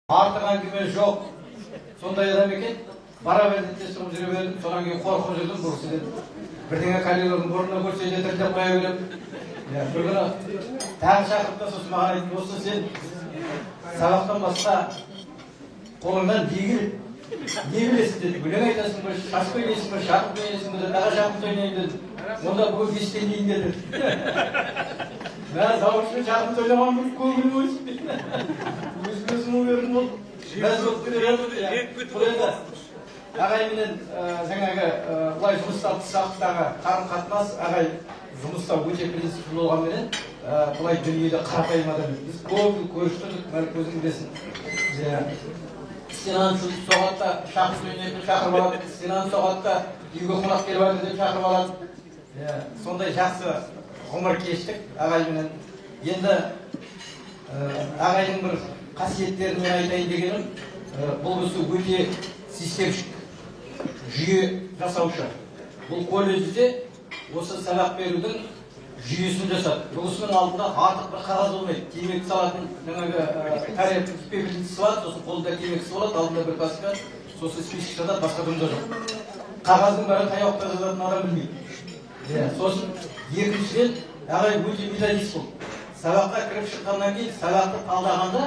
Артық әңгіме жоқ. Сондай адам екен. Бара берді де соң жүре бердім. Содан кейін қорқып жүрдім. Бұл сізден бірдеңе коллегалардың орнына көрсе жетірдеп қоя берем. Бір күні тағы шақырып та сосын маған айтты, осы сен сабақтан басқа қолыңнан не білесің деді. Өлең айтасың ба, шашып ойнайсың ба, шақырып ойнайсың ба, тағы шақырып ойнайын деді. Онда бүгін бестен дейін деді. Ben savaşını çarpı söylemem kovgunu olsun. Üzgünsün uğrun ol. Ben soğuktu ya. Buraya ағайменен жаңағы бұлай жұмыста сағаттағы қарым-қатынас ағай жұмыста өте принципті болғанменен бұлай дүниеде қарапайым адам емес. Біз көп көрістік, бәрі өзің білесің. Сенан соғатта шақырып ойнайтын шақырып алады. Сенан соғатта үйге қонақ келіп жатыр деп шақырып алады. Сондай жақсы ғұмыр кештік ағайменен. Енді ағайдың бір қасиеттерін мен айтайын дегенім, бұл кісі өте системшік, жүйе жасаушы. Бұл колледжде осы сабақ берудің жүйесін жасады. Бұл кісінің алдында артық бір қағаз болмайды. Темекі салатын жаңағы тарелка пепельница болады, сосын қолында темекісі болады, алдында бір паспорт, сосын список жазады, басқа дүние жоқ. Қағаздың бәрін қай уақытта жазатынын адам білмейді. Сосын екіншіден ағай өте методист болды. Сабаққа кіріп шыққаннан кейін сабақты талдағанда,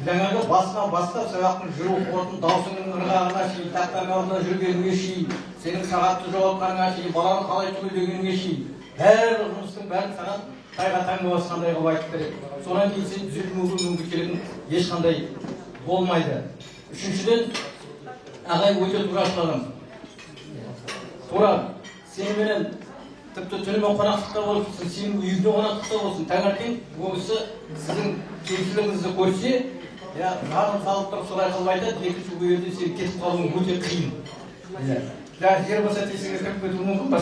жаңағы басынан бастап сабақтың жүру қорытын, даусыңның ырғағына шейін, тақтардың алдына жүргеніңе шейін, сенің сағатты жоғалтқаныңа шейін, баланы қалай төлегеніңе шейін, бәрі жұмыстың бәрін саған тайға таңба басқандай қылып айтып береді. Содан кейін сен түзетуге мүмкіншілігің ешқандай болмайды. Үшіншіден, ағай өте турашыл адам. Тура, сеніменен тіпті түнімен қонақтықта болсын, сенің үйіңде қонақтықта болсын, таңертең ол кісі сіздің кемшілігіңізді көрсе, жағын салып тұрып солай қылып айтады, екінші үйірде сен кетіп қалуың өте қиын. Жер болса тесіңе кіріп кетуі мүмкін ба?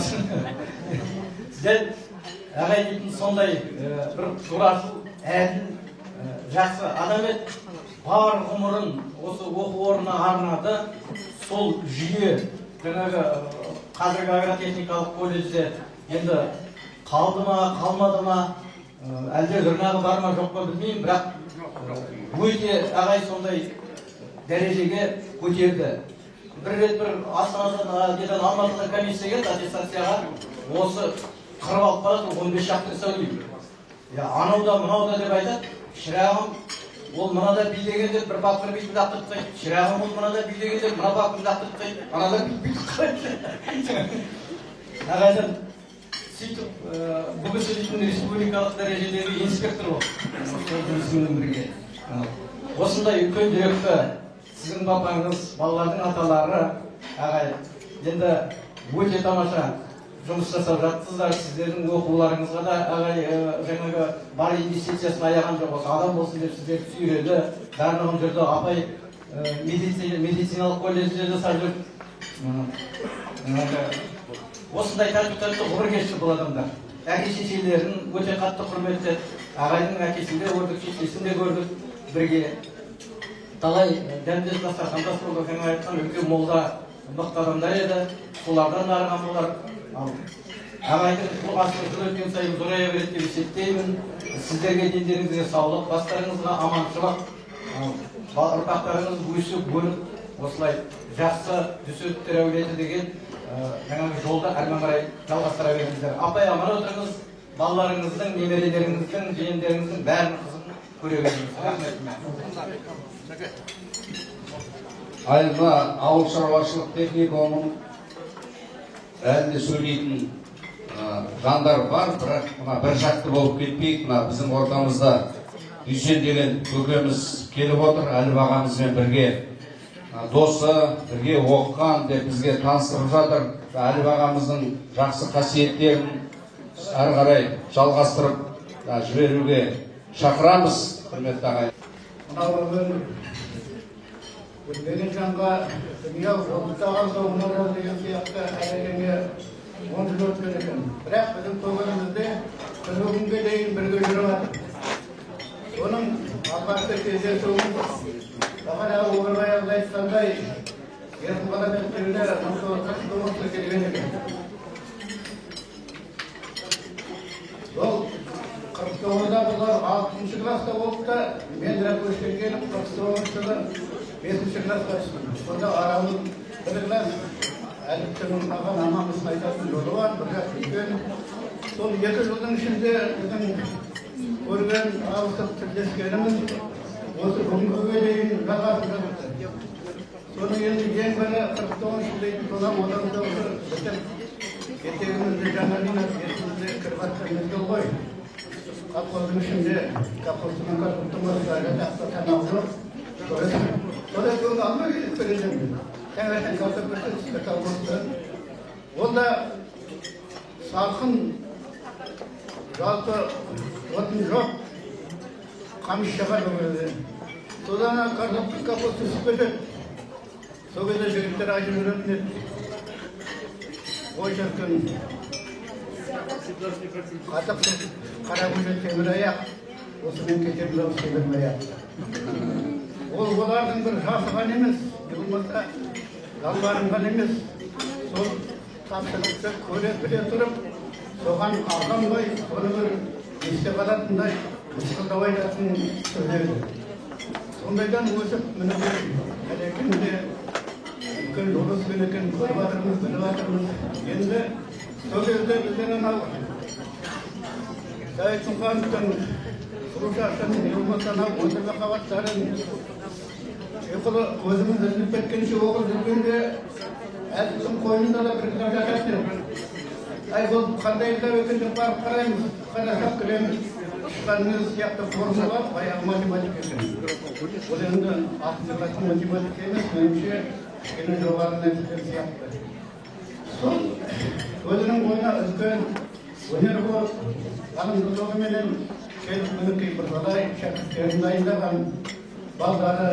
Сізден ағай дейтін сондай бір турашыл, әділ, жақсы адам еді. Бар ғұмырын осы оқу орнына арнады. Сол жүйе, жаңағы қазіргі агротехникалық колледжде енді қалды ма, қалмады ма, әлде жұрнағы бар ма, жоқ па білмеймін, бірақ өте ағай сондай дәрежеге көтерді. Бір рет бір Астанадан, Алматыдан комиссия келді аттестацияға, осы қырып алып барады, 15 шақты сөйлейді. Анау да, мынау да деп айтады, шырағым, ол мынада билегенде бір бақыр бүйтіп дақтыртпайды. Шырағым ол мынада билегенде мына бақыр дақтыртпайды. Анада бүйтіп қарайды. Ағайдан сөйтіп бұл кісі дейтін республикалық дәрежедегі инспектор болды. Осындай үлкен жүректі сіздің папаңыз, балалардың аталары, ағай, енді өте тамаша жұмыс жасап жатсыздар. Сіздердің оқуларыңызға да ағай жаңағы бар инвестициясын аяған жоқ, осы адам болсын деп сіздерді сүйреді. Барлығын жүрді, апай медициналық колледжде жасап жүр. Осындай тәртіпті ғұмыр кешті бұл адамдар. Әке-шешелерін өте қатты құрметті. Ағайдың әкесін де көрдік, шешесін де көрдік бірге. Талай дәмдес дастархандас болды, жаңа айтқан үлкен молда мықты адамдар еді. Солардан арыған болар. Ағайдың тұлғасының жыл өткен сайын зорая береді деп есептеймін. Сіздерге дендеріңізге саулық, бастарыңызға аманшылық, ұрпақтарыңыз өсіп, өніп, осылай жақсы дүсеттер әулеті деген жаңағы жолда әрмен қарай жалғастыра беріңіздер. Апай аман отырыңыз, балаларыңыздың, немерелеріңіздің, жиендеріңіздің бәрінің қызын көре беріңіз. Рахмет. Айында ауыл шаруашылық техникумының әлінде сөйлейтін жандар бар, бірақ бір жақты болып кетпейік. Біздің ортамызда Дүйсен деген көкеміз келіп отыр, Әліп ағамызбен бірге досы, бірге оқыған деп бізге таныстырып жатыр. Әліп ағамыздың жақсы қасиеттерін әрі қарай жалғастырып жіберуге шақырамыз, құрметті ағай. Өтпеген жанға дүние ұлттаған соғынар деген сияқты әрекеңе 10 жыл өткен екен. Бірақ біздің көңілімізде күні күнге дейін бірге жүріп жатыр. Оның алғашқы кездесуіміз бағанағы Өмірбай ағай айтқандай Ерқұлғана мектебінде 1949 келген екен. Ол Қырықтауында бұлар 6-шы класста болып та, мен Ракөшке келіп, 49 жылы 5-ші классқа түстім. Сонда арамыз бір класс, әліптің маған амамыз айтатын жолы бар, бір жақ үлкен. Сол 2 жылдың ішінде біздің көрген, алысып тілдескеніміз осы бүгінге дейін жалғасып жатыр. Соның енді ең бірі 49 дейтін содан одан соңғы бітіп кетегімізді жаңа жинап, бетімізде кірватқан мезгіл ғой. Колхоздың ішінде колхоздың картоптың жақсы танау жоқ. Содан соң алмай кетіп бередім. Таңертең картопты түсті колхозды. Ол да салқын, жалпы отын жоқ, қамыс шаға бөгеді. Содан картоптың колхозды түсіп кетеді. Сол кезде жігіттер айтып жүретін еді. Ой шіркін, қатық қара көже темір аяқ, осымен кетер дауыс келмей аяқ. Ол олардың бір жасыған емес, болмаса жалбарынған емес. Сол тапшылықты көре біле тұрып, соған алғандай, соны бір есте қалатындай, мысқылдап айтатын сөздері. Сондайдан өсіп мініп әлекінде үлкен жолыс екен, көріп жатырмыз, біліп жатырмыз. Енді сол кезде бізден анау Сәйет Сұлтановтың сұлу шашын, не болмаса анау өндірме қабаттарын ұйқылы көзіміз ілініп кеткенше оқып жүргенде әлсіздің қойнында да бір кітап жататын. Ай, бұл қандай кітап екен деп барып қараймыз, қарасақ кіреміз. Шыққаныңыз сияқты формула баяғы математика екен. Ол енді 6-шы класстың математика емес, меніңше кішкене жоғары нәтижелер сияқты. Сол өзінің бойына үлкен өнер болып, ғалымдылығыменен келіп мінекей бірғалай шәкірттерін дайындаған балдары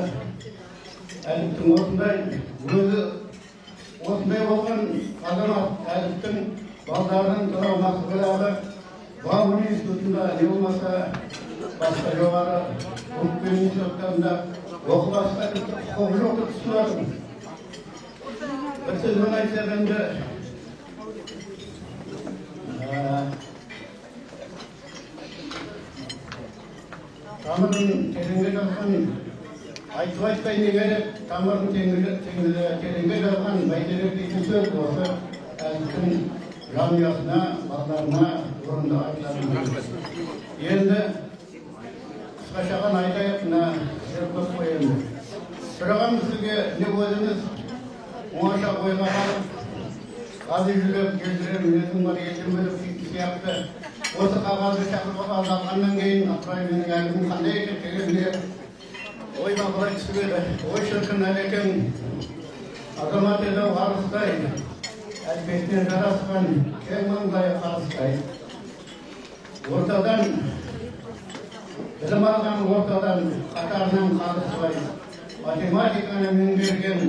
әліптің осындай, өзі осындай болған азамат әліптің балдарының тұрау мақсығылағы Бауыр институтында не болмаса басқа жоғары ұлтпен институттарында оқып басқа құқығы жоқ деп түсініп бір сөзбен айтсақ енді тамырын тереңге жазған айтып айтпай не керек, тамырын тереңге жазған бәйтерек дейтін сөз осы әліптің жанұясына, балдарына орында айтылатын. Енді қысқашаған айтайық, мына көп қойылды. Сұраған бізге не өзіміз оңаша ойға қалып, қазы жүлеп, келдірем, мінезім бар, елдім бөліп сияқты. Осы қағазды шақырға қалғаннан кейін, апырай менің әлімін қандай екен келемде ойға қалай түсіп еді. Ой шіркін әлекең, азамат еді арыстай, әлбетінен жарасқан, кең маңдай қарыстай. Ортадан, білім алған ортадан қатарынан қарыспай, математиканы меңгерген,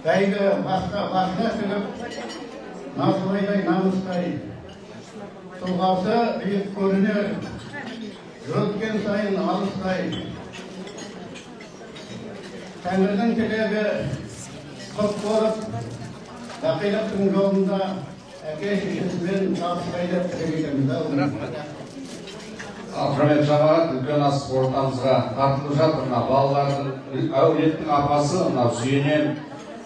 бәйгі басына шығып, насыбайдай намыстай, тұлғасы биік көрінер, жүрткен сайын алыстай, Тәңірдің тілегі құп болып, бақилықтың жолында әке шешесімен табыспайды тілегетеміз. Құрметті жамағат, үлкен ас ортамызға тартылып жатыр. Балалардың әулеттің апасы, сүйенем,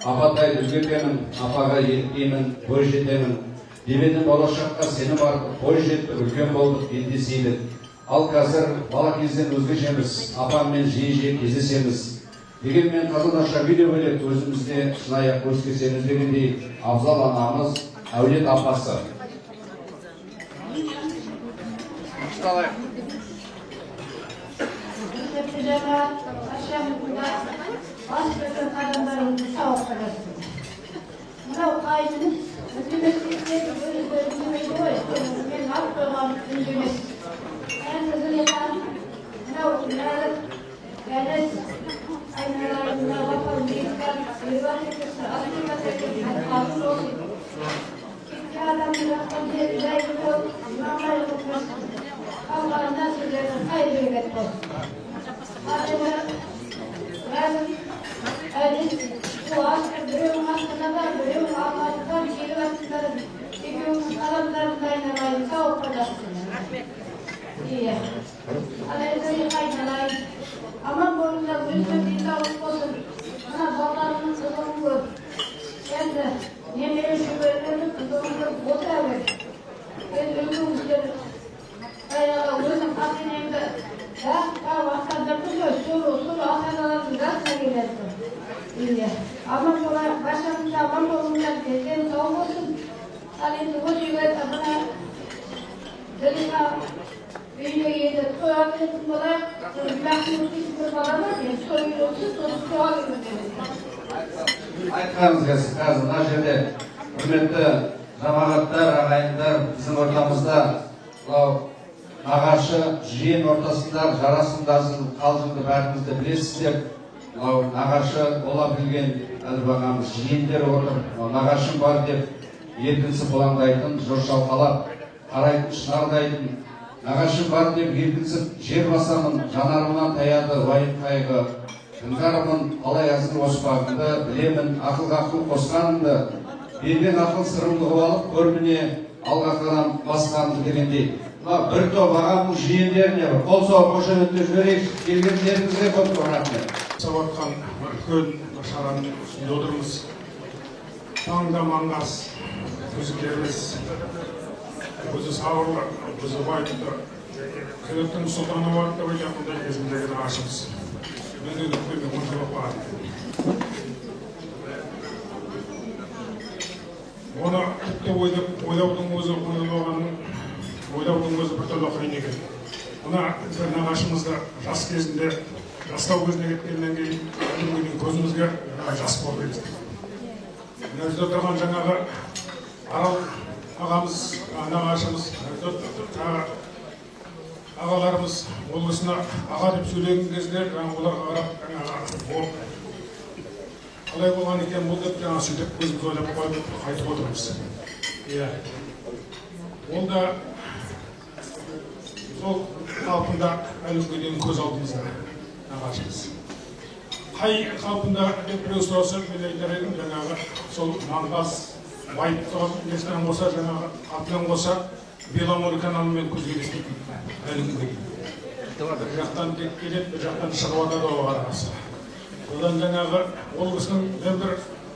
апатай өзгертемін, апаға еліктеймін, бой жетемін. Дебетін болашаққа сені бар, бой жетті, үлкен болдық, ендесейдік. Ал қазір бала кезден өзгешеміз, апаммен жиі кездесеміз. Дегенмен қазанаша видео бөлек өзімізде шынайы көрсетеміз дегендей Абзал анамыз әулет апасы. Мынау қайнымыз үкіметтегі өздерінің мен алып қойған үндемес. Мынау бәріс айналарында вапал мекар, елбасекесі, асылбасекесі, атын болсын. Кеткен адамның жақтан жері жайы болып, мынау болсын. Қалғанына сіздердің қай берекет болсын. Қатыны, разым, әліз, bu asker біреуің астына бар, біреуің алматыдан, келіп астындар, екеуіңіз адамдардың дайындабайды. Aman bolunlar özüne bir tavuk olsun. Bana bağlarının kızını gör. Ben de nemere şüphelerini kızını gör. Bota ver. Ben ömrüm güzel. Ayağa özüm hazinemde. Ya vaktadırdı gör. Soru atalarını gazına gelirdim. İyi. Aman bolunlar başımızda aman bolunlar gezden tavuk olsun. Halinde bu yüzden bana delika Öyle yedi, soğuk ettim olarak mahkumluk bir falan var ya, soğuk olsun, soğuk ettim. Айтқаныңыз қазір мына жерде құрметті жамағаттар, ағайындар, біздің ортамызда мынау нағашы жиен ортасында жарасымдасың қалжыңды бәріңіз де білесіздер. Мынау нағашы бола білген әлбағамыз жиендер отыр. Нағашым бар деп еркінсіп бұлаңдайтын, жыр шалқалап қарайтын, шынардайтын. Нағашым бар деп еркінсіп жер басамын, жанарымнан таяды уайым қайғы. Тыңдармын қалай азын оспағыңды, білемін ақылға ақыл қосқаныңды, берген ақыл сырымды алып, көрміне алға қадам басқанды дегендей. Бір топ ағамның жиендеріне қол соғып қошеметтеп жіберейік, келгендеріңізге көп рахмет. Саватқан үлкен шараның үстінде отырмыз. Таңда маңғаз көзікеріміз, көзі сауырлы, көзі байытты, күректің сұлтаны бар деп жақындай кезіндегі ашымыз. Мен өткенде ұмытылып барады. Оны тіпті ойлаудың өзі біртүрлі қиын екен. Мына бір нағашымызды жас кезінде, жастау кезіне кеткеннен кейін көзімізге жас болып елестік. Мына жерде отырған жаңағы Арал ағамыз, нағашымыз, ағаларымыз ол кісіні аға деп сөйлеген кезде оларға қарап қалай болған екен бұл деп сөйтіп көзіміз ойлап қойып қайтып отырмыз. Ол да сол қалпында әлі күнге дейін көз алдымызда нағашымыз. Қай қалпында деп біреу сұраса мен айтар едім, жаңағы сол маңғаз байыптығы несінен қоса, жаңағы атынан қоса Беломор каналымен көзге елестейтін әлі күнге дейін. Бір жақтан тек келеді, бір жақтан шығып атады оған қарағасы. Одан жаңағы ол кісінің мен бір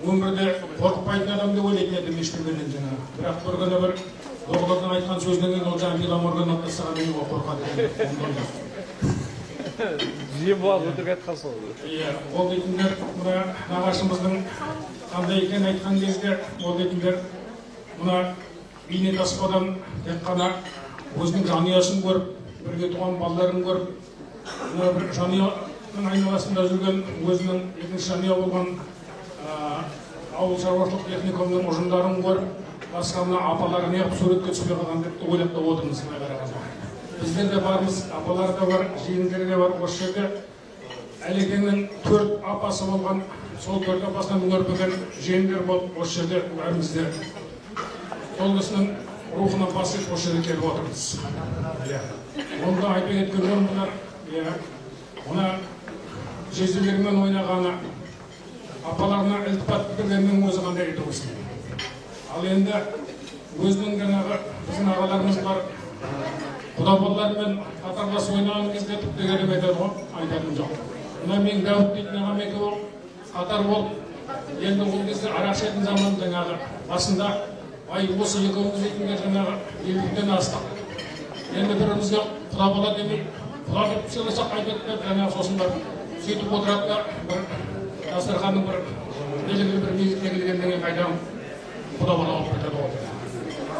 өмірде қорықпайтын адам деп ойлайтын едім ешбірден жаңағы. Бірақ бір күні бір доғдардың айтқан сөзінен кейін ол жаңағы Беломор каналын тастаған мен ол қорқады. Жиен болады өтірік айтқан сол. Иә, ол дейтіндер мына нағашымыздың қандай екен айтқан кезде ол дейтіндер мына бейнетаспадан тек қана өзінің жанұясын көріп, бірге туған балаларын көріп, мына бір жанұяның айналасында жүрген өзінің екінші жанұя болған ауыл шаруашылық техникумның ұжымдарын көріп, басқа мына апалары неғып суретке түспей қалған деп ойлап та отырмыз мына қарағанда. Біздер де бармыз, апалар да бар, жиендер де бар. Осы жерде Әлекеңнің 4 апасы болған, сол 4 апасынан өрбіген жиендер болып, осы жерде бәріміз де сол кісінің рухына бас етіп осы жерде келіп отырмыз. Онда айтып кеткен бұлар, мына жезделерімен ойнағаны, апаларына ілтипат білдіргеннің өзі қандай еді осының. Ал енді өзінің жаңағы біздің ағаларымыз бар, құда-балалармен қатарлас ойнаған кезде тіпті келіп айтады ғой, айтатын жоқ. Мына мен Дәуіт дейтін ағам екеуі қатар болып, енді ол кезде арақ ішетін заман жаңағы басында ай осы екеуміз дейтінге жаңағы 50-ден астық. Енді бірімізге құда-бала демей, құда деп сөйлесек айтады деп жаңағы сосын бар сөйтіп отырады да бір дастарханның бір белгілі бір мезетке келгеннен кейін қайдан құда-бала болып кетеді ғой.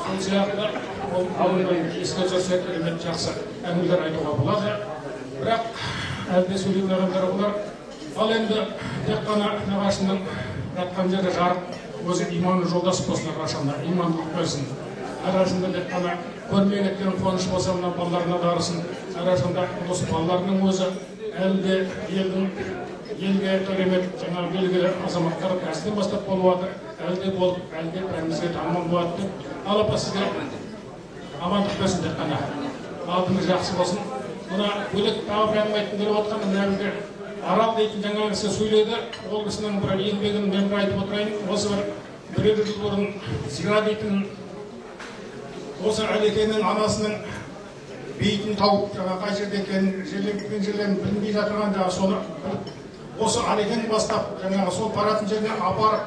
Сол сияқты еске түсірсек керемет жақсы әңгімелер айтуға болады. Бірақ әлде сөйлейтін адамдар олар. Ал енді тек қана нағашының жатқан жері жарық, өзі иманы жолдас болсын әрқашанда, имандылық болсын. Әрқашанда тек қана көрмей кеткен қуаныш болса, мына балаларына дарысын. Әрқашанда осы балаларының өзі әлде елге керемет жаңа белгілі азаматтар қазірден бастап болып жатыр. Әлде болып, әлде бәрімізге танымал болады деп. Алапа сізге амандық берсін тек қана. Алдыңыз жақсы болсын. Мына бөлек тағы бір әңгіме айтқым келіп отқан мына Арал дейтін жаңа кісі сөйледі. Ол кісінің бір еңбегін мен бір айтып отырайын. Осы бір жыл бұрын Зира дейтін осы Әлекеңнің анасының бейтін тауып жаңа қай жерде екенін жерлерін білінбей жатырған жаңағы соны осы алекен бастап жаңағы сол баратын жеріне апарып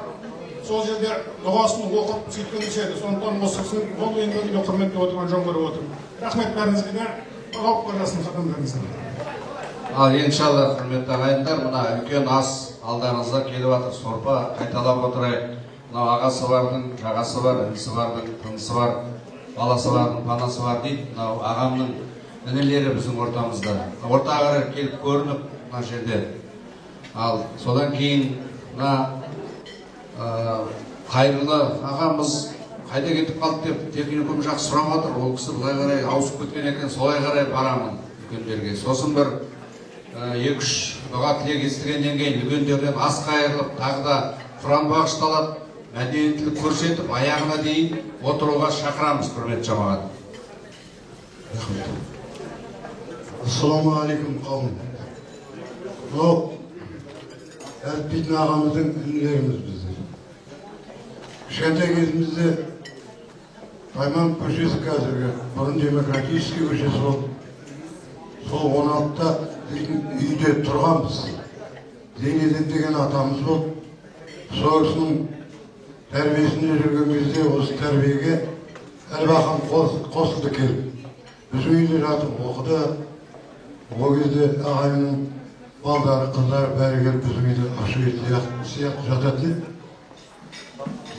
сол жерде дұғасын оқып сөйткен еді. Сондықтан осы кісінің бұл еңбегіне құрметтеп отырған жөн көріп отырмын. Рахмет бәріңізге де. Алла жазсын қадамдарыңызды. Ал иншалла құрметті ағайындар, мына үлкен ас алдарыңызда келіп жатыр. Сорпа қайталап отырайық. Мынау ағасы бардың, жағасы бар, інісі бардың, тынысы бар, баласы бардың, панасы бар дейді. Мынау ағамның інілері біздің ортамызда. Орта қарай келіп көрініп мына жерде. Ал содан кейін мына қайырлы ағамыз қайда кетіп қалды деп техникум жақсы сұрап отыр. Ол кісі былай қарай ауысып кеткен екен, солай қарай барамын үлкендерге. Сосын бір 2-3 дұға тілек естігеннен кейін үлкендерден ас қайырылып, тағы да Құран бағышталады, мәдениеттілік көрсетіп, аяғына дейін отыруға шақырамыз, құрметті жамағат. Ассаламу алейкум қауым. Бұл әріптейтін ағамыздың інілеріміз біздер. Кішкентай кезімізде Тайман көшесі қазіргі, бұрын демократический көшесі болды. Сол 16-та үйде тұрғанбыз. Зейнеден деген атамыз болды. Сол кісінің тәрбиесінде жүрген кезде осы тәрбиеге әлбақам қосылды келіп. Біз үйде жатып оқыды. Ол кезде ағайының балдары, қыздары бәрі келіп біздің үйде ашу ет сияқты жататын еді.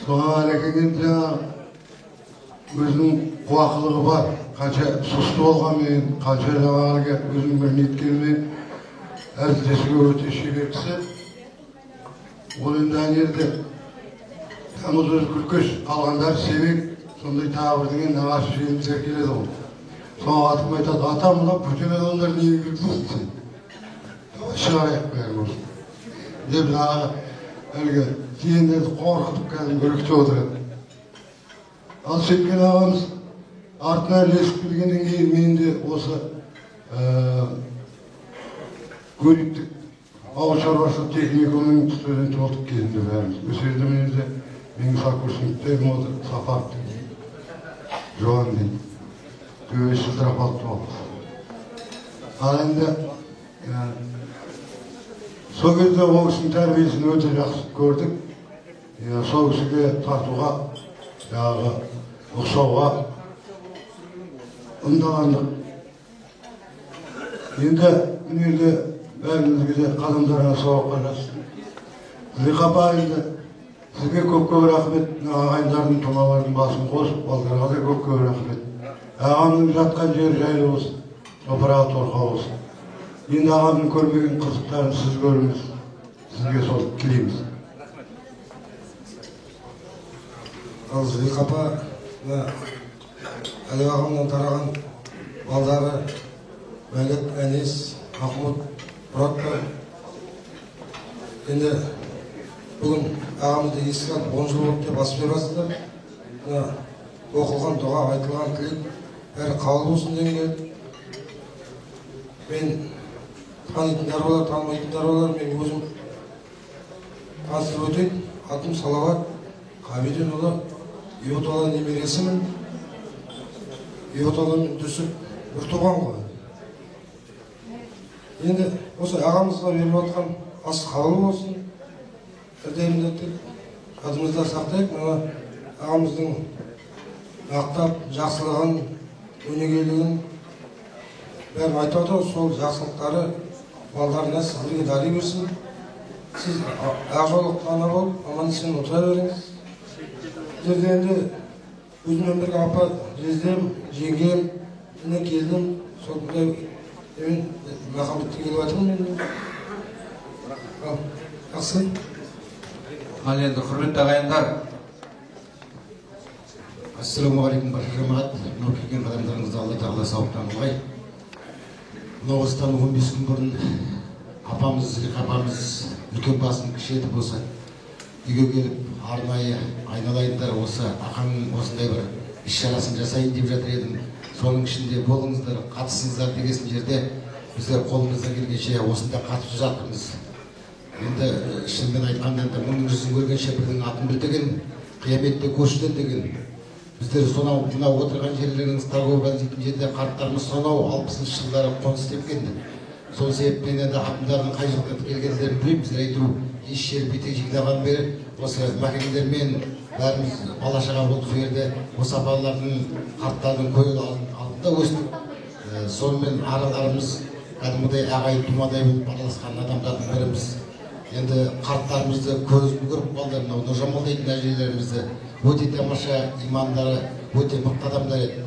Соған әлекеген жаңағы өзінің қуақылығы бар. Қанша сұсты болғанмен, қанша жаңағы өзінің бір неткенмен әзілдесуге өте шебер кісі. Ол енді әнерді тамыз өзі күлкіш, қалғандар себек, сондай тағы бірдеңе нағашы желіміздер келеді ғой. Соған атым айтады, атам мына бөтен адамдар неге күлкісің? Шығарайық бәрі болсын. Деп жаңағы әлгі жиендерді қорқытып кәдімгі үркітіп отырады. Ал сөйткен ағамыз артына ілесіп келгеннен кейін мен де осы көліктік ауыл шаруашылық техникумының студенті болдық кезінде бәріміз. Осы жерде мен де менің сокурсниктерім осы Сапаров Жоған дейді. Төбесі жылтырап алып болды. Ал енді сол кезде ол кісінің тәрбиесін өте жақсы көрдік. Сол кісіге тартуға, жаңағы ұқсауға ынталандық. Енді міне бәріңізге де қадамдарыңа сауапқа жазсын. Зиқапа енді сізге көп-көп рахмет. Ағайындардың тұмалардың басын қосып, балдарға да көп-көп рахмет. Ағамның жатқан жері жайлы болсын, топырағы торқа болсын. Енді ағамның көрмеген қызықтарын сіз көріңіз. Сізге сол тілейміз. Ал Зиқапа Әлі ағамнан тараған балдары Мәлік, Әнес, Махмұд, Мұратбай. Енді бүгін ағамызды еске алып 10 жыл болып деп басып берасыздар. Оқылған дұға, айтылған тілек бәрі қабыл болсын деген. Мен танитындар болар, танымайтындар болар, мен өзім таныстырып өтейін. Атым Салауат Қабиденұлы, Иотала немересімін. Иоталамен түсіп бір туған ғой. Енді осы ағамызға беріп отқан ас қабыл болсын. Әрдайымда тек жадымызда сақтайық. Ағамыздың мақтап, жақсылығын, өнегелігін бәрін айтып отыр. Сол жақсылықтары балдарына сіздерге дали берсін. Сіз ақ-жаулық ана болып, аман-есен отыра беріңіз. Жерде енді өзіммен бірге апа, жездем, жеңгем, міне келдім. Сондай мен махаббатты келіп жатырмын мен. Жақсы. Ал енді құрметті ағайындар. Ассаламағалейкум барша жамағат. Мынау келген қадамдарыңызды Алла тағала сауаптан қылғай. Мынау осыдан 15 күн бұрын апамыз, апамыз үлкен басын кіші болса үйге келіп арнайы айналайындар осы ақаңның осындай бір іс-шарасын жасайын деп жатыр едім. Соның ішінде болыңыздар, қатысыңыздар деген жерде біздер қолымыздан келгенше осында қатысып жатырмыз. Енді шынымен айтқанда 1000 жүзін көргенше бірдің атын білдеген, қияметте көшіден деген біздер сонау мынау отырған жерлеріңіз торговый дейтін жерде қарттарымыз сонау 60-шы жылдары қоныс тепкенді. Сол себеппен енді ақындардың қай жылға келгендерін білмеймін. Біздер айту еш жер бетек жинаған бері осы мәкендермен бәріміз бала шаға болып сол жерде осы апалардың қарттардың көңіл алдында өстік. Сонымен араларымыз кәдімгідей ағайын тумадай болып араласқан адамдардың біріміз. Енді қарттарымызды көзін көріп қалды, мынау Нұржамал дейтін әжелерімізді өте тамаша имандары, өте мықты адамдар еді.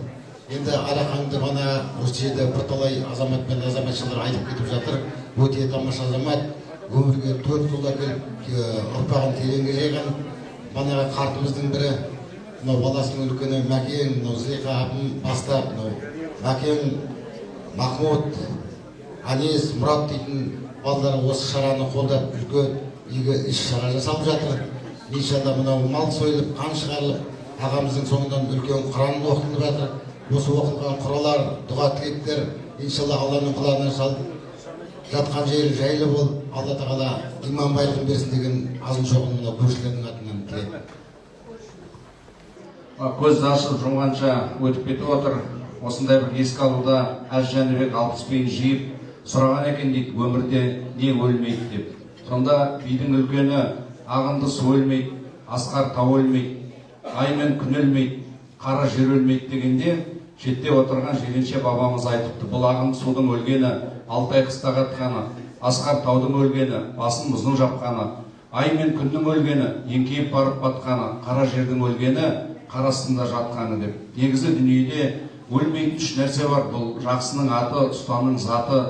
Енді Арақаңды ғана осы жерде бірталай азамат пен азаматшалар айтып кетіп жатыр. Өте тамаша азамат, өмірге 4 жыл әкеліп ұрпағын тереңге жайған. Манағы қартымыздың бірі, мынау баласының үлкені Мәкен, мынау Зылиха абым бастап, мынау Мәкен, Махмуд, Анес, Мұрат дейтін балалары осы шараны қолдап үлкен игі іс-шара жасалып жатыр. Иншалла мынау мал сойылып, қан шығарылып, ағамыздың соңынан үлкен Құран оқылып жатыр. Осы оқылған құралар, дұға тілектер, иншалла Алланың құлағына салып жатқан жері жайлы болып, Алла тағала иман байлығын берсін деген азын шоғын мынау көршілердің атынан тілеймін. Көз ашып жұмғанша өтіп кетіп отыр. Осындай бір еске алуда Әз Жәнібек 60 биін жиып сұраған екен дейді, өмірде не өлмейді деп. Сонда бидің үлкені ағынды су өлмейді, асқар тау өлмейді, ай мен күн өлмейді, қара жер өлмейді дегенде шетте отырған жиренше бабамыз айтыпты. Бұл ағынды судың өлгені Алтай қыста қатқаны, асқар таудың өлгені басын мұздың жапқаны, ай мен күннің өлгені еңкейіп барып батқаны, қара жердің өлгені қарасында жатқаны деп. Негізі дүниеде өлмейтін үш нәрсе бар. Бұл жақсының аты, ұстаның заты,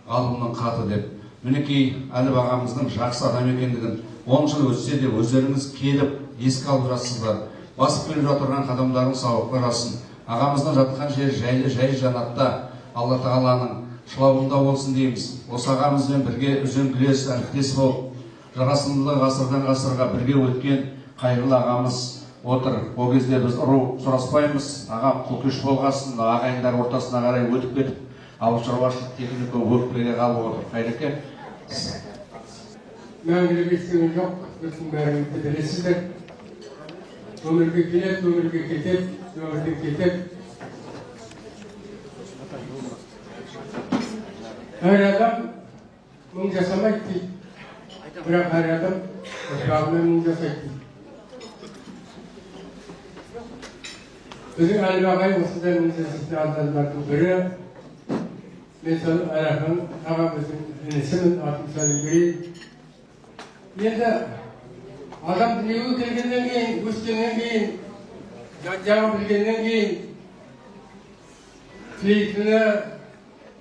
ғалымның қаты деп. Мінекей Әліп ағамыздың жақсы адам екендігін 10 жыл өтсе де өздеріңіз келіп еске алып жатсыздар. Басып келіп жатырған қадамдарың сауыққа жассын. Ағамыздың жатқан жер жайлы жай жанатта, Алла тағаланың шылауында болсын дейміз. Осы ағамызбен бірге үзеңгілес әріптес болып, жарасымды ғасырдан ғасырға бірге өткен қайырлы ағамыз отыр. Ол кезде біз ұру сұраспаймыз. Ағам құлкеш болғасын, ағайындар ортасына қарай өтіп кетіп, ауыл шаруашылық техника өкпеге қалып отыр. Қайреке. Мәңгілік естіген жоқ, біздің бәрімізді білесіздер. Өмірге келеді, өмірге кетеді, өмірден кетеді. Әр адам мың жасамайды дейді. Бірақ әр адам жағынан мың жасайды дейді. Біздің Әліп ағай осындай мың жасайтын адамдардың бірі. Мен сол Арақаң ағамыздың інісімін, атын сәлем берейін. Енді адам дүниеге келгеннен кейін, өскеннен кейін, жан-жағын білгеннен кейін тілейтіні,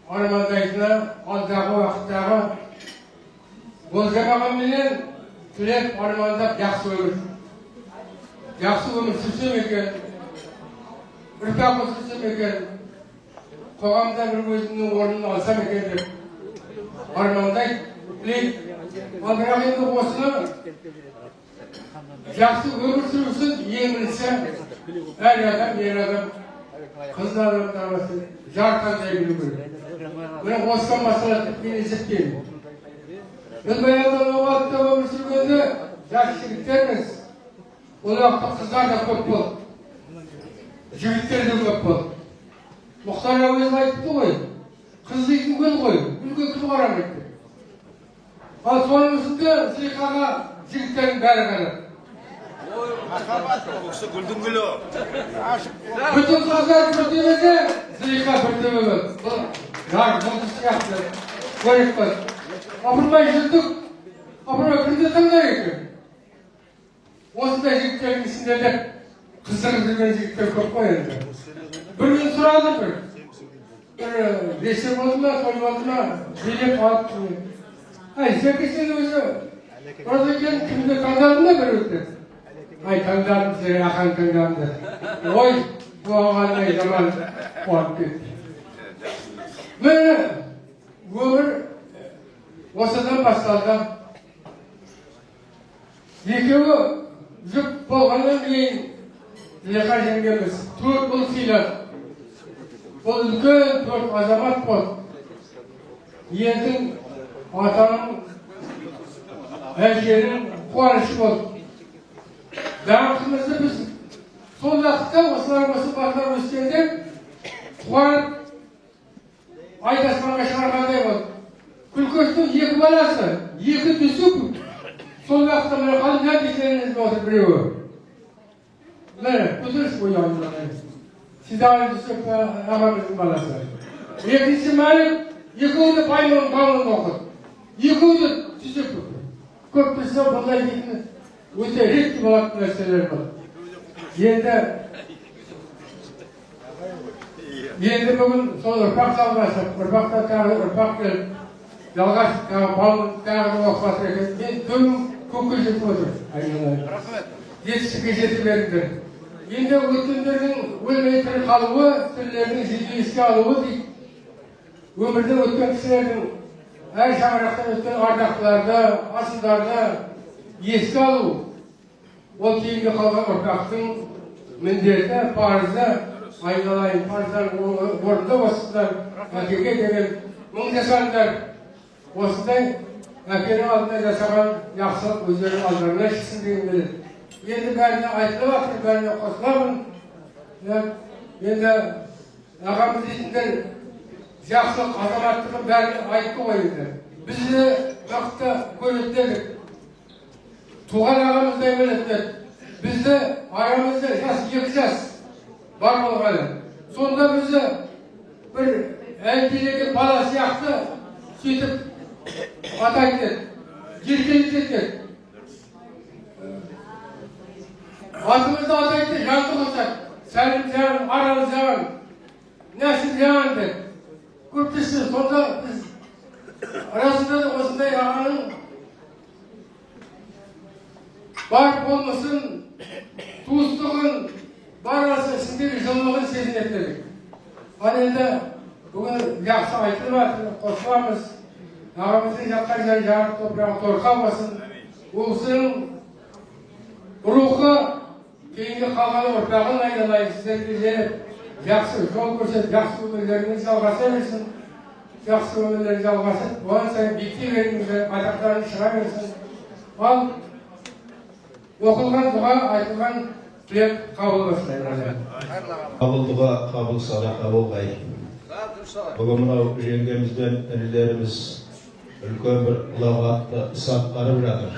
армандайтыны, алдағы уақыттағы болжамағанменен тілеп, армандап жақсы өмір сүрсем екен, ұрпақ өсірсем екен, қоғамда бір өзімнің орнын алсам екен деп армандайды, тілейді. Ал бірақ енді осыны жақсы өмір сүру үшін ең бірінші әр адам, ер адам, қыз адамдар жар қандай білу керек. Міне осыған масалатып мен есептеймін. Біз баяғыда уақытта өмір сүргенде жас жігіттерміз. Ол уақытта қыздар да көп болды, жігіттер де көп болды. Мұхтар әуезов айтыпты ғой, қыз дейтін гүл ғой, гүлге кім қарамайды. Ал соның үстінде Зылихаға жігіттердің бәрі қарады. Осы гүлдің гүлі. Bütün қыздар бір төбеде, Зылиха бір төбеде. Бұл жар жұлдыз сияқты көрек қой. Апырмай жүрдік, апырмай кімді таңдар екен. Осындай жігіттердің ішінде де қыздырып жүрген жігіттер көп қой енді. Bir gün sırada bir resim oldu mu, soy oldu mu, bilip alıp duruyor. Ay, sevgisinin özü, oradaki kimde kandarım da bir ötü. Ay, kandarım size, akan kandarım da. Oy, bu ağanla zaman olup gitti. Böyle, ömür, osadan başladı. Yıkığı, zıp bolğandan keyin, Zılиха жеңгеміз, 4 ұл сыйлады. Бұл үлкен 4 азамат болды. Елдің, атаның, әженің қуанышы болды. Даңқымызды біз сол уақытта осылар осы балалар өскенде қуанып айдаспанға шығарғандай болды. Күлкөштің екі баласы, екі түсіп, сол уақытта мына қалың нәтижелеріңізді отыр біреуі. Міне, көтеріш бойауында. Сидағай түсіп ағамыздың баласы. Екінші мәлік, екеуі де байлығын оқыды. Екеуі де түсіп көпті. Көп білсе, бұндай дейтін өте ретті болатын нәрселер бұл. Енді бүгін сол ұрпақ жалғасып, ұрпақта тағы ұрпақ келіп, жалғасып, тағы балын тағы оқып екен. Мен дөң көкке жетіп отыр. Жетістікке жетіп беріңдер. Енді өткендердің өлмей тірі қалуы, тірлердің жеке еске алуы дейді. Өмірде өткен кісілердің әр шаңырақтан өткен ардақтыларды, асылдарды еске алу. Ол кейінгі қалған ұрпақтың міндеті, парызы, айналайын парыздарын орында осыдан әкеге деген мың жасандар осындай әкенің алдында жасаған жақсылық өздерінің алдарына шықсын деген келеді. Енді бәріне айтылып жатыр, бәріне қосыламын. Енді ағамыз дейтіндер жақсылық азаматтығын бәріне айтты ғой енді. Біз де уақытта көреттедік. Туған ағамыздай білеттік. Бізді арамызда жас 2 жас бар болғаны. Сонда бізді бір әлдилеген бала сияқты сөйтіп атайды, жеркеліп кетеді. Атымызды атайды, жанды қосады. Сәлім жан, арал жан, нәсіл жан деп. Көптесі сонда біз арасында да осындай ағаның бар болмысын, туыстығын, бар арасы сіздегі жылылығын сезінеттерік. Ал енді бүгін жақсы айтылып жатыр, қосыламыз. Ағамыздың жатқан жері жарық топырағы торқа болсын. Осының рухы кейінгі қалған ұрпағын айналайын, сіздерге жеріп, жақсы жол көрсетіп, жақсы өмірлеріңіз жалғаса берсін. Жақсы өмірлеріңіз жалғасып, оған сайын биіктей беріңіздер, атақтарыңыз шыға берсін. Ал оқылған дұға, айтылған тілек қабыл болсын. Қабыл дұға, қабыл садақа болғай. Бүгін мынау жеңгеміз бен інілеріміз үлкен бір ұлағатты іс атқарып жатыр.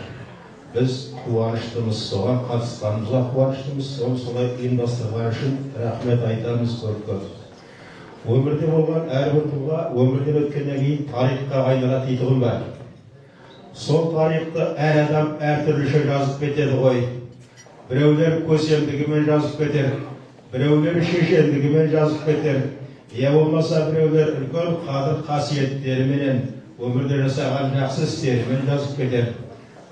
Біз қуаныштымыз, соған қатысқанымызға қуаныштымыз, солай ұйымдастырған үшін рахмет айтамыз көп. Өмірде болған әрбір тұлға өмірден өткеннен кейін тарихқа айналады дейтұғым бар. Сол тарихты әр адам әртүрліше жазып кетеді ғой. Біреулер көсемдігімен жазып кетер, біреулер шешендігімен жазып кетер. Я болмаса біреулер үлкен қадір қасиеттеріменен өмірде жасаған жақсы істерімен жазып кетер.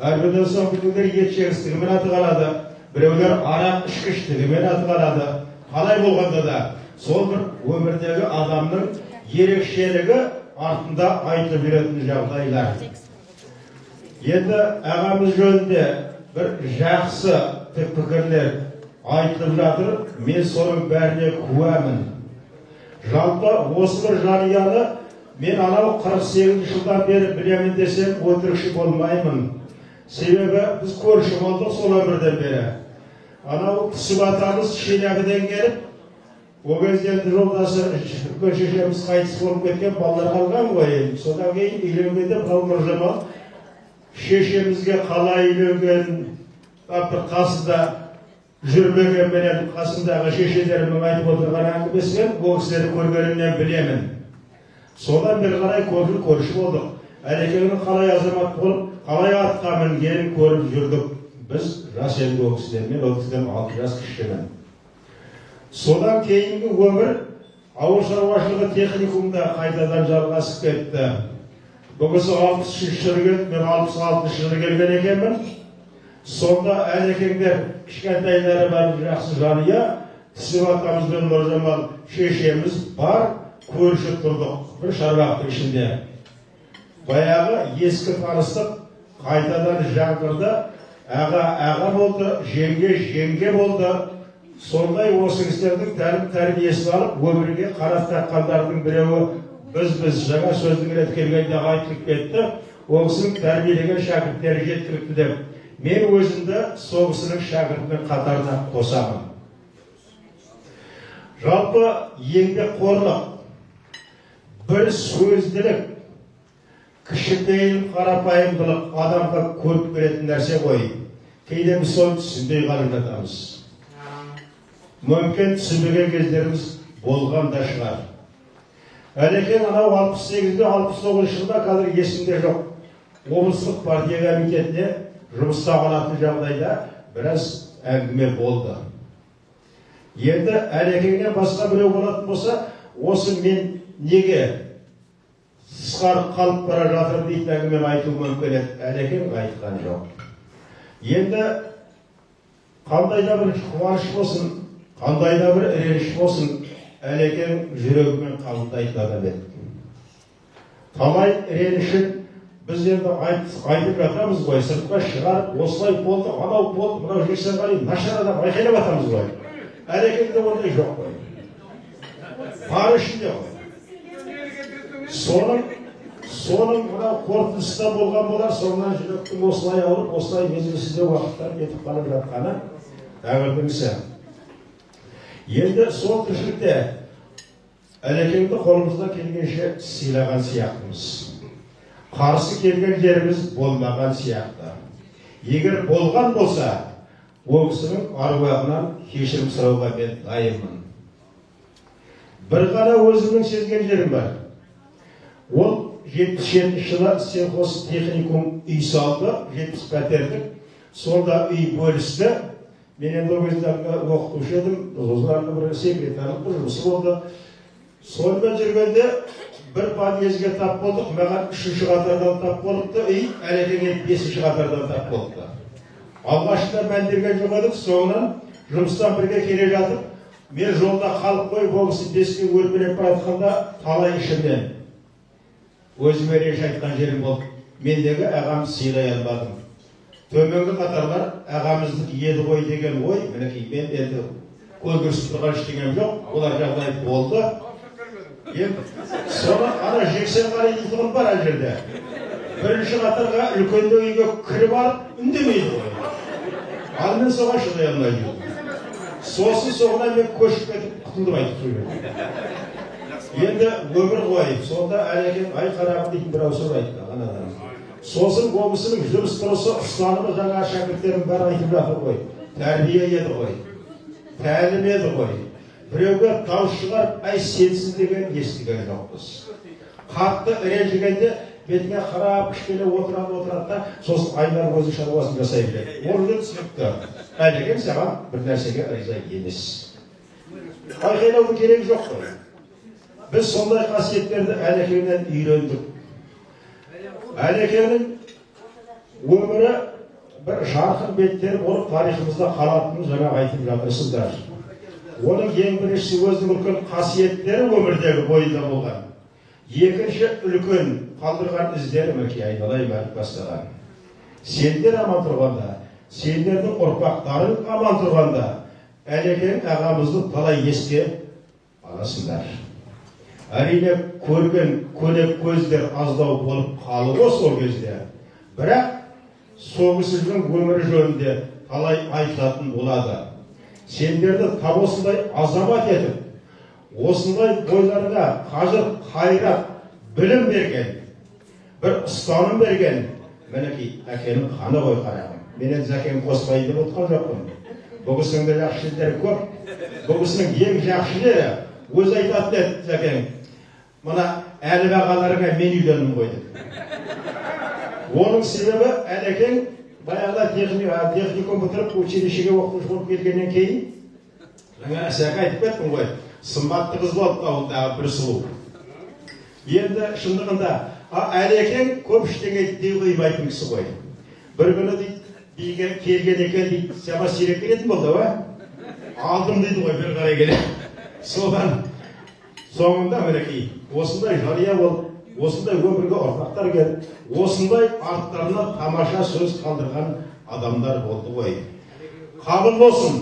Әрбірден соң біреулер ет жегістігімен аты қалады, біреулер арақ ішкіштігімен аты қалады. Қалай болғанда да сол бір өмірдегі адамның ерекшелігі артында айтып жүретін жағдайлар. Енді ағамыз жөнінде бір жақсы пікірлер айтылып жатыр, мен соның бәріне куәмін. Жалпы осы бір жанұяны мен анау 48 жылдан бері білемін десем өтірікші болмаймын. Себебі біз көрші болдық сол өмірден бері. Анау түсіп атамыз Шелябіден келіп, ол кезде жолдасы үлкен шешеміз қайтыс болып кеткен, балалар қалған ғой. Содан кейін үйленгенде бұл Нұржамал шешемізге қалай үйленген, қасында жүрмегенменен қасындағы шешелерімнің айтып отырған әңгімесімен ол кісілерді көргенімнен білемін. Содан бері қарай көрші болдық. Әлекеңнің қалай азамат болып, қалай атқа мінгенін көріп жүрдік. Біз жас енді ол кісілермен, ол кісілердің 6 жас кішкенен. Содан кейінгі өмір ауыл шаруашылығы техникумда қайтадан жалғасып кетті. Бұл кісі 63 жылы келді, мен 66 жылы келген екенмін. Сонда әлекеңдер кішкентайлары бар жақсы жанұя, Түсіп атамыз бен Нұржамал шешеміз бар, көрші тұрдық бір шаруақтың ішінде. Баяғы ескі таныстық қайтадан жаңғырды, аға болды, жеңге болды. Сондай осы кісілердің тәрбиесін алып, өмірге қарап таққандардың біреуі біз жаңа сөздің рет келгенде айтылып кетті, ол кісінің тәрбиелеген шәкірттері жеткілікті деп. Мен өзімді сол кісінің шәкіртінің қатарына қосамын. Жалпы еңбекқорлық, бір сөзділік, кішіпейіл қарапайымдылық адамға көп беретін нәрсе ғой. Кейде біз соны түсінбей қалып жатамыз. Мүмкін түсінбеген кездеріміз болған да шығар. Әлекең анау 68-69 жылда қазір есімде жоқ. Облыстық партия комитетіне жұмыста қалатын жағдайда біраз әңгіме болды. Енді Әлекеңнен басқа біреу болатын болса, осы мен неге сысқарып қалып бара жатыр дейтін әңгімені айту мүмкін еді. Әлекең айтқан жоқ. Енді қандай да бір қуаныш болсын, қандай да бір реніш болсын, Әлекең жүрегімен қабылдайтын адам еді. Талай ренішін біз енді айтып жатамыз ғой, сыртқа шығарып, осылай болды, анау болды, мынау Жексенғали нашар адам айқайлап жатамыз ғой. Әлекеңде ондай жоқ қой. Бар ішінде ғой. Соның мынау қорытындысында болған болар, соңынан жүректің осылай ауырып, осылай мезгілсізде уақыттар кетіп қалып жатқаны тәңірдің ісі. Енді сол тіршілікте Әлекеңді қолымыздан келгенше сыйлаған сияқтымыз. Қарсы келген жеріміз болмаған сияқты. Егер болған болса, ол кісінің аруағынан кешірім сұрауға мен дайынмын. Бір ғана өзімнің сезген жерім бар. Ол 77 жылы сельхоз техникум үй салды, 70 пәтерлік. Сонда үй бөлісті. Мен енді ол кезде оқытушы едім, осылардың бір секретарлық бір жұмысы болды. Сонымен жүргенде бір подъезге тап болдық, маған 3-ші қатардан тап болыпты, үй Әлекеңе 5-ші қатардан тап болыпты. Алғашында мәндерген жоқ едік, соңынан жұмыстан бірге келе жатып, мен жолда қалып қойып, ол кісі 5-ке өрбелеп баратқанда талай ішімнен өзіме реніш айтқан жерім болды. Мендегі ағам сыйлай алмадым. Төменгі қатарлар ағамыздық еді ғой деген ой, мінекей мен енді көлгірсіп тұрған ештеңем жоқ, олар жағдай болды. Соны ана Жексенғали дейтұғын бар әл жерде. Бірінші қатарға үлкенді үйге кіріп алып, үндемейді ғой. Ал мен соған шыдай алмай жүрдім. Сосын соғына мен көшіп кетіп құтылдым айтып сөйледі. Енді өмір ғой, сонда Әлекең ай қарағым дейтін бір сөз айтты. Сосын ол кісінің жүріс тұрысы, ұстанымы жаңа шәкірттердің бәрі айтып жатыр ғой. Тәрбие еді ғой, тәлім еді ғой. Біреуге дауыс шығарып, ай сенсіз деген естіген жоқпыз. Қатты ренжігенде бетіне қарап кішкене отырады да, сосын айлар өзі шаруасын жасай біледі. Ол үшін түсінікті. Әлекең саған бір нәрсеге риза емес. Айқайлаудың керегі жоқ қой. Біз сондай қасиеттерді Әлекеңнен үйрендік. Әлекеңнің өмірі бір жарқын беттері болып тарихымызда қалатынын жаңа айтып жатырсыздар. Оның ең біріншісі өзінің үлкен қасиеттері өмірдегі бойында болған. Екінші үлкен қалдырған іздері мінекей айналайын айтып бастаған. Сендер аман тұрғанда, сендердің ұрпақтарың аман тұрғанда, Әлекең ағамызды талай еске аласыңдар. Әрине көрген көнек көздер аздау болып қалуы сол кезде. Бірақ сол кісінің өмірі жөнінде талай айтылатын болады. Сендерді тап осындай азамат етіп, осындай бойларына қажыр қайрат, білім берген, бір ұстаным берген, мінекей әкенің қаны ғой қарағым. Мен енді әкем қоспайын деп отқан жоқпын. Бұл кісінің де жақсы жерлері көп. Бұл кісінің ең жақсы жері өзі айтатын еді әкем. Мына әлі бағаларға мен үйлендім ғой деп. Оның себебі Әлекең баяғыда техникум бітіріп училищеге оқушы болып келгеннен кейін жаңа сәк айтып кеттім ғой, сымбатты қыз болды ауылдағы бір сұлу. Енді шындығында Әлекең көп ештеңе дей қоймайтын кісі ғой. Бір күні дейді, келген екен дейді, сама сирек келетін болды ма? Алдым дейді ғой бір қарай келе. Содан соңында мінекей осындай жария болып, осындай өмірге ұрпақтар келіп, осындай арттарына тамаша сөз қалдырған адамдар болды ғой. Қабыл болсын,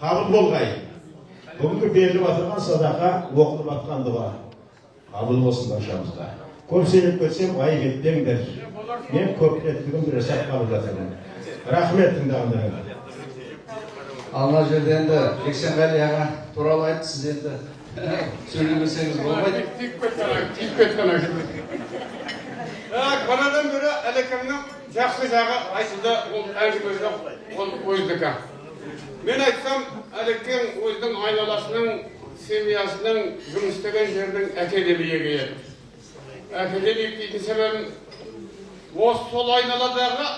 қабыл болғай. Бүгінгі беріліп отырған садақа, оқылып атқан дұға. Қабыл болсын баршамызға. Көп сөйлеп кетсем, айып етпеңдер. Мен көптетігімді жасап қалып жатырмын. Рахмет тыңдағандарыңызға. Ана жерде енді Жексенғали аға туралы айтты, сіз енді сөйлемесеңіз болмайды. Тиіп кеткен Қанадан бері әлекемнің жақсы жағы айтылды, ол әңгімесі ол өздікі. Мен айтсам, әлекем өздің айналасының, семьясының жұмыс істеген жердің академияға еді. Академик дейтін себебім, осы сол айналадағы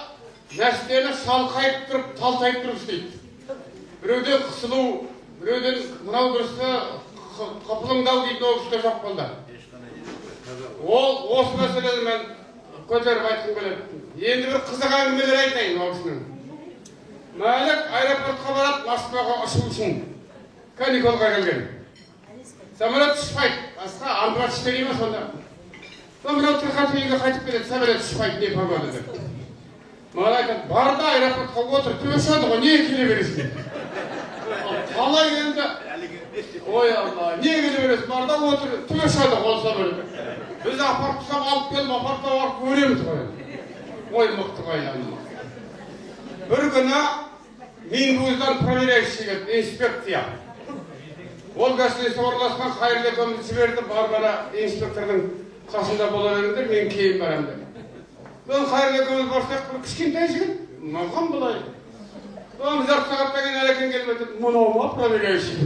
нәрсені шалқайып тұрып, талтайып тұрып істейді. Біреуден қысылу, біреуден мынау дұрысы қапылыңдау дейтін ол кісіде жоқ болды. Ол осы мәселені мен көтеріп айтқым келеді. Енді бір қызық әңгімелер айтайын ол кісінің. Мәлік аэропортқа барады, Москваға ұшу үшін каникулға келген. Самолет ұшпайды, басқа антуар істеген ме сонда? Мынау Тырқатов үйге қайтып келеді, самолет ұшпайды, не погода деп. Маған айтады, барда аэропортқа отыр, төшеді ғой, не келе бересің? Қалай енді? Ой Алла, не келе бересің? Барда отыр, төшеді ғой самолет. Біз апарып тұсақ алып келіп, апартта барып көреміз ғой. Ой, мықты қайдан. Бір күні Минбуздан проверяющий келді, инспекция. Ол гостиница орналасқан Қайырлы екеумізді жіберді, Барбара инспектордың қасында бола беріңдер, мен кейін барам деп. Мен Қайырлы екеуміз барсақ, бір кішкентай жігіт, маған былай. Біз жарты сағаттан кейін әлекен келіп өтеді, мынау ма проверяющий.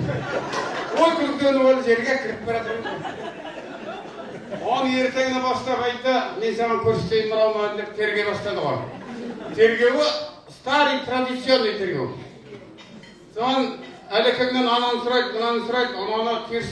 Ой, күліктен ол жерге кіріп барады. Оны ертеңіне бастап айтты, мен саған көрсетейін мынау ма деп тергей бастады ғой. Тергеуі старый традиционный тергеу. Соған әлекеңнен ананы сұрайды, мынаны сұрайды, ананы теріс